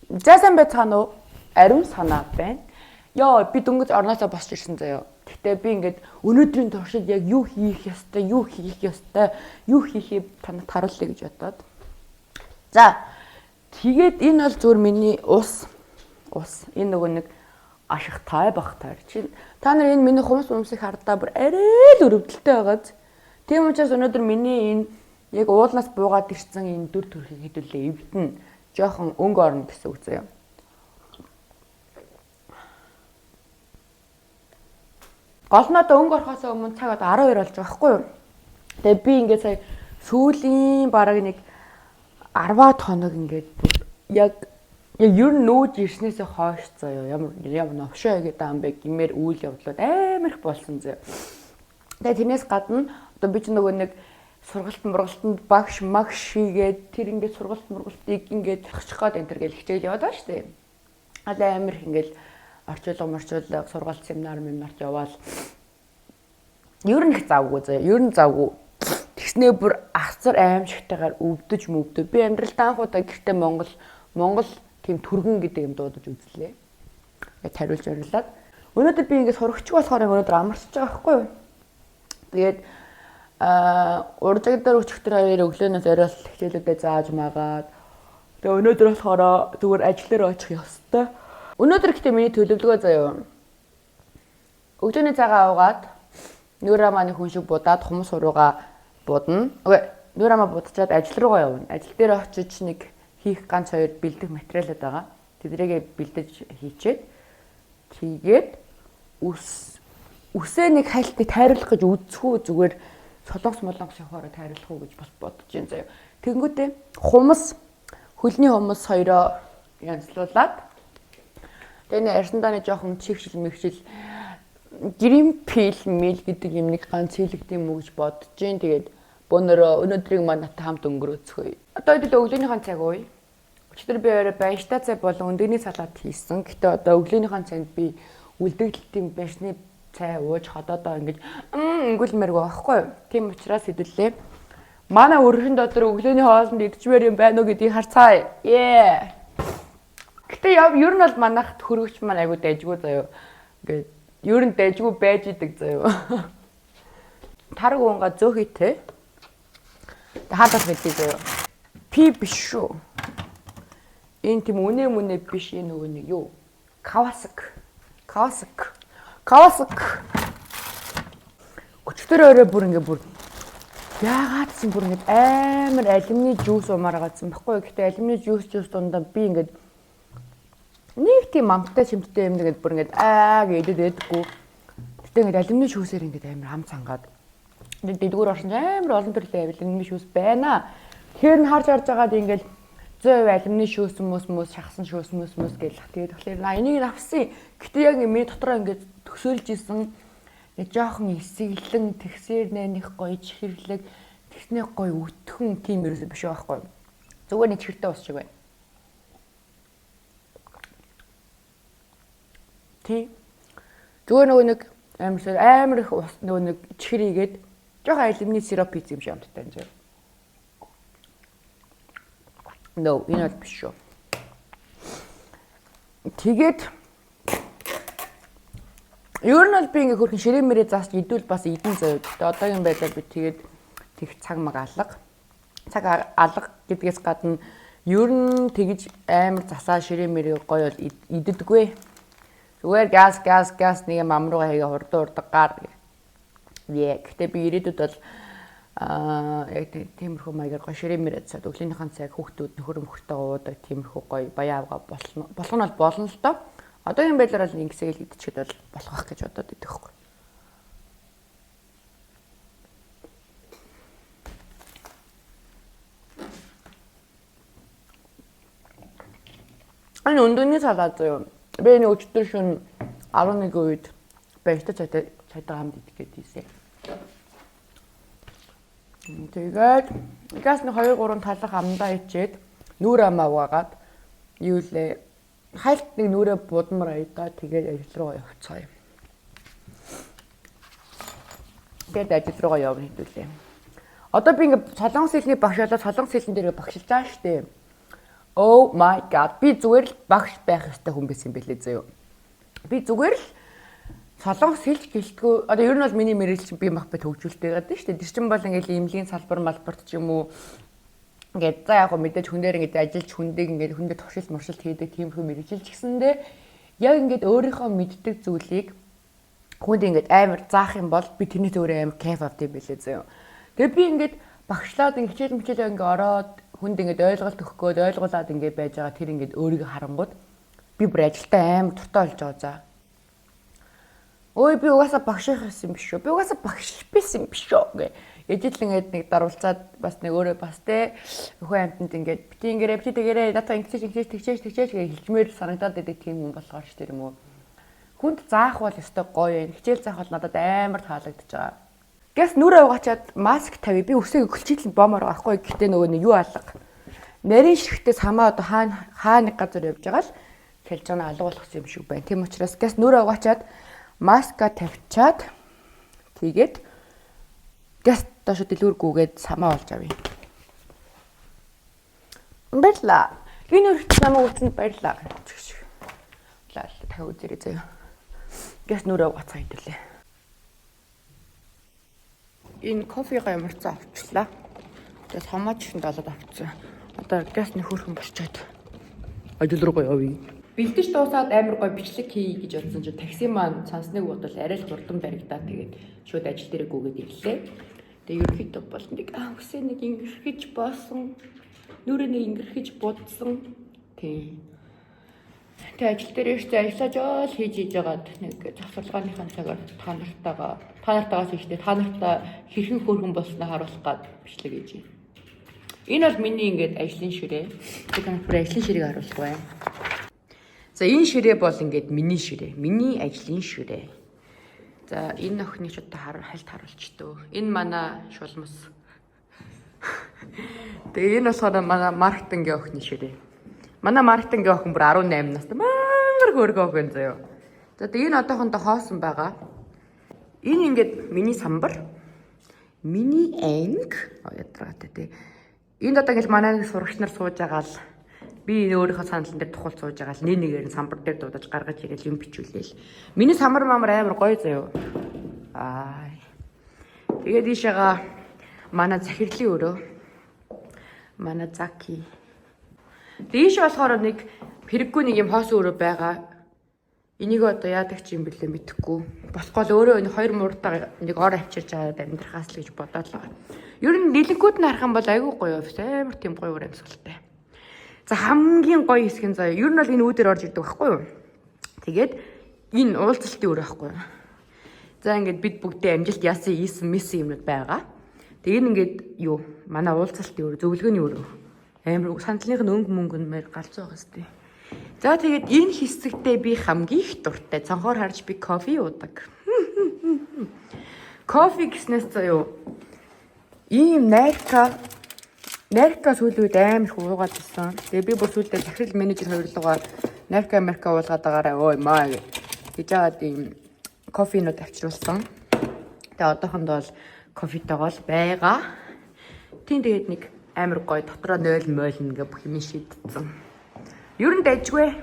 Зайсан байцгаана уу? Ариун санаа байна. Яа, би дөнгөж орноосоо босч ирсэн заяа. Гэхдээ би ингээд өнөөдрийн туршид яг юу хийх ёстой, юу хийхээ танад харуулъя гэж бодоод. За, тэгээд энэ бол зүгээр миний ус. Энэ нөгөө нэг ашигтай багтай. Та нар энэ миний хумс өмсөх хардаа бүр арай л өрөвдөлтэй байгааз. Тийм учраас өнөөдөр миний энэ яг уулнаас буугаад ирсэн энэ дүр төрхийг хэдүүлээ эвдэн жоохон өнгө орно гэсэн үг заяа. Гол нь одоо өнгө орохоос өмнө цаг одоо 12 болж байгаа байхгүй юу? Тэгээ би ингээд сая сүүлийн бараг нэг 10-аад хоног ингээд яг ер нь нүүж ирснээсээ хойш заяа ямар новшоо гэдэг юм бэ гэмээр үйл явдлууд амар их болсон заяа. Тэгээ тэрнээс гадна одоо би ч нөгөө нэг сургалтанд багш магш хийгээд тэр ингээд сургалтыг ингээд зогсох гээд энэ төр гэж хичээл яваад байгаа шүү дээ. Амар их ингээд орчуулга сургалт семинар яваал. Ер нь их завгүй заяа. Ер нь завгүй. Тэгснээ бүр асар аимшигтайгаар өвдөж. Би амьдралдаа анхудаа гэртээ Монгол тийм түргэн гэдэг юм дуудаж үзлээ. Тариулж оруулаад. Өнөөдөр би ингээд сурагч болохоор өнөөдөр амарч байгаа байхгүй юу? Тэгээд уржиг дээр өчигдөр хоёрын өглөөнөөс орой хичээлүүдэд зааж магаад. Тэгээ өнөөдөр болохоор зүгээр ажил дээр очих ёстой. Өнөөдөр гэхдээ миний төлөвлөгөө заяа. Өглөөний цагаа уугаад нүүрамааны хүн шиг будаад хүмүүс урууга будна. Нүүрамаа будчихад ажил руугаа явна. Ажил дээр очиж нэг хийх ганц хоёр бэлдэх материалууд байгаа. Тэдрээгээ бэлдэж хийчээд тэгээд үсээ нэг хайлтыг тайруулах гэж үзэхүү зүгээр солонгос явахаараа тайруулах уу гэж бас бодож байна заяа. Тэгэнгүүтээ хөлний хумс хоёроо янзлуулад тэгээ арсандааны жоохон чигшил грин пил мэл гэдэг юм нэг ганц хийлэгдэм үү гэж бодож байна. Тэгээд бөөнөрөө өнөөдрийг манайтай хамт өнгөрөөцгөөе. Одоо өглөөнийхэн цаг уу. Өчигдөр би орой баяштаа цай болон өндөгний салат хийсэн. Гэтэ одоо өглөөнийхэн цагт би үлдэгдэлтийн баяшны цай ууж ходоодоо ингэж өнгөлмэргүй байхгүй юу? Тийм учраас хэдүүлээ. Манай өргөн дотор өглөөний хоолнд идчихмээр юм байна уу гэдгийг харцгаая. Гэтэ ер нь бол манайх хөргөч маань айгуу дайжгүй заяа. Ингээд ер нь дайжгүй байж идэг заяа. Тарг уунга зөөхийтэй. Хаадах мэдээ заяа. Пи биш шүү. Энэ тийм үнэ биш энэ нөгөө нэг юу? Кавасак. Өчигдөр орой бүр яагаад ч бүр ингэ амар алюминий жуус уумаар гацсан байхгүй. Гэхдээ алюминий жуус дундаа би ингэ нэг тийм амттай чимттэй юм нэгэд бүр ингэ гэдэггүй. Гэтэ ингэ алюминий жуусээр ингэ амар хам цангаад. Дэдгүүр орсон амар олон төрлийн алюминий жуус байна. Тэгэхээр нь харж байгаад ингэ 100% алюминий шүүс хүмүүс шахсан шүүс хүмүүс гэж тэгээд тэгэхээр энийг авсан. Гэтэ яг миний дотроо ингээд төсөөлж исэн нэг жоохон эсэглэн тэгсээр нэх гоё чихэрлэг тэгснээ гоё өтхөн тийм ерөөсөө биш байхгүй. Зүгээр нэг чихэртэй ус шиг байна. Тий. Зүгээр нөгөө нэг амар их ус нөгөө нэг чихэр игээд жоохон алюминий сироп хийх юм шиг амттай юм зөө. No, энэ бол биш шүү. Тэгээд ер нь бол би ингээ хөрхэн ширээ мэрээ заасч идвэл бас идэн заяа. Тэгээд одоогийн байдлаар би тэгээд тэг цаг алга гэдгээс гадна ер нь тэгж амар засаа ширээ мэрээ гоё бол иддэггүй. Зүгээр газ нэг юм амрууга хийгээ хурдан гар. Гэтэ би ирээдүйд бол яг тиймэрхүү маягаар гоё ширээ мэрээ цаад өглөөнийхэн цаг хүүхдүүд нөхөр мөхөртэйгээ уудаг тиймэрхүү гоё баяавга болох нь болно л доо. Одоогийн байдлаар бол ингэсэй л идчихэд бол болох байх гэж бодоод идэх хөхгүй. Энэ өндөгний салат зөө. Би энэ өчтөр шөнө 11 үед баяртай цайтай хамт идэх гээд ийсэн. Тэгээд газ нэг 2-3 талах амдаа ичээд нүүр амаа угаагаад юу лээ хайлт нэг нүрээ будмар аядаа тэгээд ажил руу явцгаая. Тэгээд ажил руугаа явна хэвлээ. Одоо би ингээ солонгос хэлний багш болоод солонгос хэлэн дээр багшилж байгаа шүү дээ. Oh my god. Би зүгээр л багш байх ёстой хүн байсан юм бэлээ заяа. Би зүгээр л солонгос хэлж гэлтгүү. Одоо ер нь бол миний мэрэгч би мах бай төгжүүлдэг гэдэг шүү дээ. Тэр чинь бол ингээл имлийн салбар малбарт ч юм уу ингээд за яг мэдээж хүн дээр ингээд ажиллаж хүндэг ингээд хүндээ туршилт муршилт хийдэг тийм хүн мэрэгжилж гисэндээ яг ингээд өөрийнхөө мэддэг зүйлийг хүнд ингээд амар заах юм бол би тэрний зүгээр амар кайф авдаг байлээ заяа. Тэгээ би ингээд багшлаад ингээд хичээл ингээд ороод хүнд ингээд ойлголт өгөх гээд ойлгуулад ингээд байж байгаа тэр ингээд өөрийгөө харангууд би бүр ажилтаа амар дуртай болж байгаа за. Ой би угаасаа багш байсан юм биш үү? Би угаасаа багш байсан юм биш үү гэ. Ежил ингээд нэг даруулцаад бас нэг өөрөө бас те өхөө амтнд ингээд бити ингэрээ бити тэгэрээ надаа тэгчээж гэж хэлжмээр санагдаад байдаг тийм хүн болохоор ш тэр юм уу. Хүнд заах бол өстой гоё юм. Хичээл заах бол надад амар таалагдчихж байгаа. Гэс нүрээ угаачаад маск тавь. Би өсөөгөө гөлчийлэн боомоор байхгүй. Гэтэ нөгөө нэг юу алга. Нарийн ширхтээс хамаа одоо хаа нэг газар явж байгаа л хэлж байгаа алга болгосон юм шиг байна. Тийм учраас гэс нүрээ угаачаад маска тавьчаад тэгээд гэс доош дэлгүүргүйгээд самаа болж авъя. Баярлаа. Энэ үргэлж самаа утсанд баярлаа. Лаа тав үзэрэй заяа. Гэс нүрээ угаацгаа хэдүүлээ. Энэ кофега ямарцаа авчлаа. Тэгээд хамаач шин долоод авчихсан. Одоо гэс нэг хөрхөн борчоод ажил руу явъя. Бэлтэж дуусаад амар гой бичлэг хий гэж бодсон чинь такси маань цансныг бодвол арай л хурдан баригдаа тэгээд шууд ажил дээр гүгээд ирлээ. Тэгээд ерөөхдөө бол нэг үсээ нэг ингэрхэж боосон. Нүрээ нэг ингэрхэж будсан. Тийм. Тэгээд ажил дээр ихтэй ажиллаж оол хийж байгаад нэг завсарлагааныхаа цагаар та нартаагаас ихтэй та нартаа хэрхэн хөөрхөн болсноо харуулах гад бичлэг хийж байна. Энэ бол миний ингээд ажлын ширээ. Тэгээд бүр ажлын ширээг харуулах байна. За энэ ширээ бол ингээд миний ширээ. Миний ажлын ширээ. За энэ охиныг ч одоо хальт харуулчдөө. Энэ манай шулмас. Тэгээ энэ болохоор манай маркетингийн охины ширээ. Манай маркетингийн охин бүр 18 настай мангар хөргөө охин заяа. За тэгээ энэ одоохондоо хоосон байгаа. Энэ ингээд миний самбар. Миний анги. Ядраатай тий. Энд одоо ингээл манай сурагч нар сууж байгаа л би өөрийнхөө саналн дээр тухал сууж байгаа л нэгээр нь самбар дээр дуудаж гаргаж ирээл юм бичүүлээл. Миний самбар мамар амар гоё заяа. Тэгээд ийшээгаа манай захирлын өрөө. Манай заки. Дээш болохоор нэг хэрэггүй нэг юм хоос өрөө байгаа. Энийг одоо яадаг ч юм бэлээ мэдэхгүй. Босгоол өөрөө нэг хоёр мууртаа нэг ор авчирч аваад амьдрахаас л гэж бодоод байгаа. Ер нь нэлэнгүүд нь харах юм бол айгүй гоё офис амар тийм гоё өөр амьсгалтай. За хамгийн гоё хэсэг нь заяа. Ер нь бол энэ үүдээр орж ирдэг байхгүй юу? Тэгээд энэ уулзалтын өөр байхгүй юу? За ингээд бид бүгдээ амжилт яасан ийсэн юмнууд байгаа. Тэгээд ингээд юу манай уулзалтын өөр зөвлөгөөний өөр амар сандлынх нь мөнгө мэр галзуу байгаа сте. За тэгээд энэ хэсэгтээ би хамгийн их дуртай. Цонхоор харж би кофе уудаг. Кофе гэснээс заяа. Ийм Нарка сүүлийн үед амар их уугаад байсан. Тэгээ би бүр сүүлдээ захирал менежер хоёрлогоо Нарка уулгаад байгаараа ой маа гэж жаад ийм кофенууд авчруулсан. Тэгээ одоохондоо бол кофетойгоо л байгаа. Тийм тэгээд нэг амар гоё дотроо 0 ингээ бүх юм шийдсэн. Ер нь дайжгүй.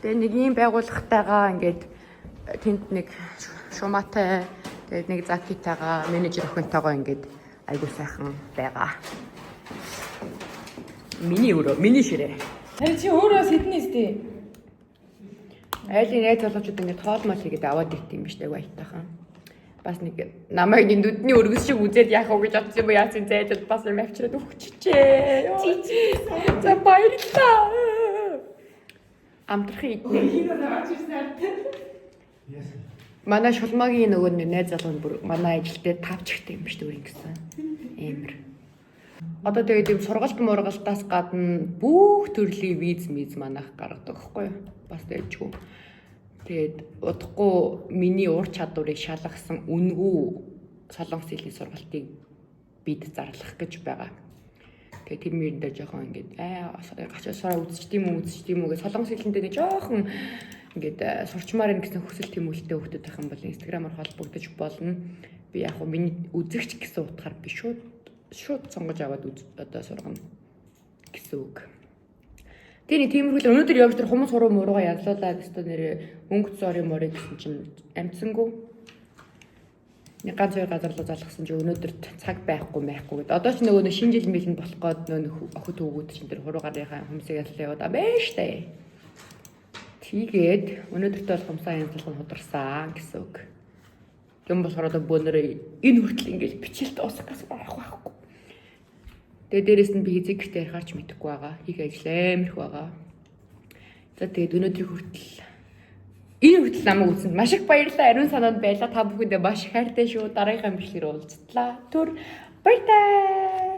Тэгээ нэг ийм байгууллагатайгаа ингээд тэнд нэг шумаатай тэгээд нэг закитайгаа менежер охинтойгоо ингээд айгуу сайхан байгаа. Миний өрөө, миний ширээ. Харин чи өөрөө сэднээс тий. Айлын найз залуучууд ингээд тоолмол хийгээд аваад ирт юм биш үү айтайхан. Бас нэг намайг энэ нүдний өргөс шиг үзээд яах вэ гэж бодсон юм уу яасан зайдад бас юм авчираад өгчихжээ. За баярлалаа. Амтрахын иднэ. Манай шулмаагийн нөгөө найз залуу бүр манай ажил дээр тавчигтай юм биш үү ингэсэн. Эмэр. Одоо тэгээд юм сургалт-мургалтаас гадна бүх төрлийн виз манайх гаргадаг байхгүй юу? Бас дэжгүй. Тэгээд удахгүй миний ур чадварыг шалгасан үнгүй солонгос хэлний сургалтыг бид зарлах гэж байгаа. Тэгээд тэр мэрэндээ жоохон ингээд гачаасаа үзчих тийм үү гэж солонгос хэлэндээ нэг жоохон ингээд сурчмаар ин гэсэн хүсэл тэмүүлэлтэй хөгдөд байх юм бол инстаграмаар холбогдож болно. Би яг хөө миний үзэгч гэсэн утгаар би шууд сонгож аваад одоо сургана гэсэн үг. Тэний тиймэрхүү л өнөөдөр явж тэр хүмүүс хуруу муруугаа яллуулаа гэсэн нэрээ өнгөц зори морыг гэсэн чинь амтсангүй. Нэг ганц хоёр газар руу залгасан чи өнөөдөр цаг байхгүй гэд. Одоо ч нөгөө шинэ жил мэлэн болох гээд нөгөө охид хүүгүүд чинь тэр хуруугаарынхаа хүмүүсийг яллаа яваад байна штэ. Тэгээд өнөөдөртөө бол хумсаа янзлах нь хударсан гэсэн үг. Юм болохоор одоо бөөнөрөө энэ хүртэл ингээд бичэлт уусах гэсэн байхгүй. Тэгээ дээрэс нь би эзэг гэртээ ярихаарч мэдэхгүй байгаа. Их ажил амирх байгаа. За тэгээд өнөөдрийн хүртэл энэ хүртэл намайг үзсэнд маш их баярлалаа. Ариун санаанд байлаа. Та бүхэндээ маш их хайртай шүү. Дараагийн бичлэгээр уулзтлаа. Түр баяртай.